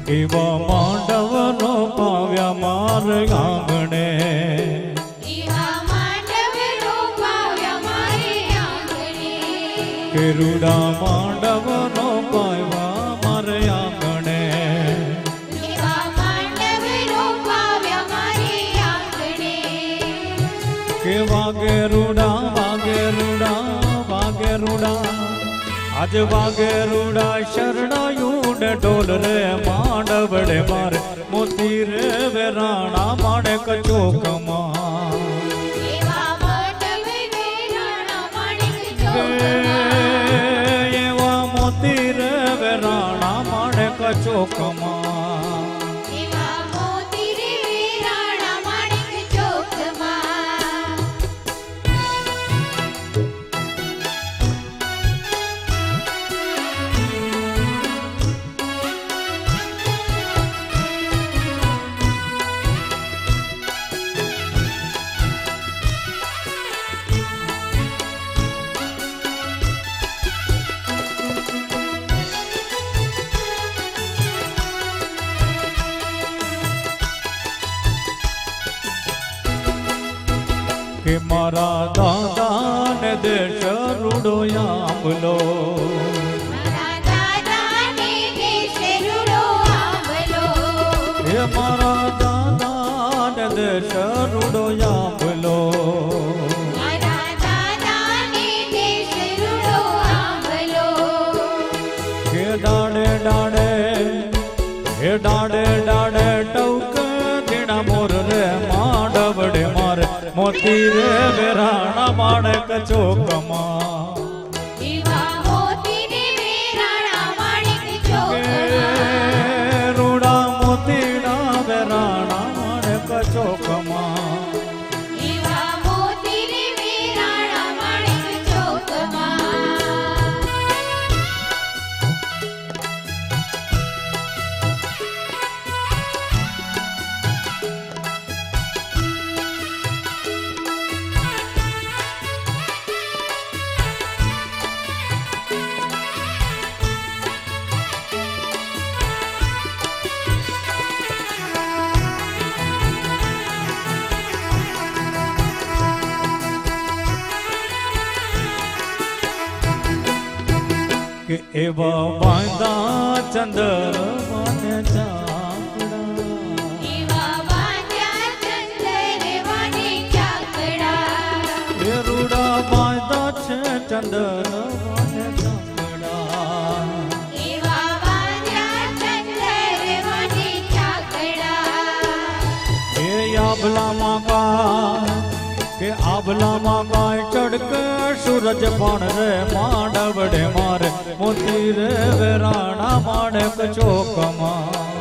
એવા માંડવનો પાવ્યા માર આંગણે કે રૂડા માંડવનો પાવ્યા મારે આંગણે કે વાગે રૂડા આજ વાગે રૂડા શરણાયું ને ઢોલ રે માંડવડે મારે મોતી રે વેરાણા માણેક ચોકમાં એવા મોતી રે વેરાણા માણેક ચોકમાં કે મારા દાદા ને દેશ રૂડો આંબલો હે મારા દાદા ને દેશ રૂડો આંબલો કે ડાડે ડાડે ટૌક દીણા મોર રે માંડવડે મારે મોતી રે વેરાણા માણેક ચોકમાં રૂડા મોતીડા વેરાણા માણેક ચોકમાં કે એવા વાંદા ચંદ્રવાને ચાકડા એ રૂડા વાંદા છે ચંદ્રવાને ચાકડા એ આભલામાં કે આભલામાં ગાય ચડકે સૂરજ પણ રે માંડવડે મારે મોતી રે વેરાણા માણેક ચોકમાં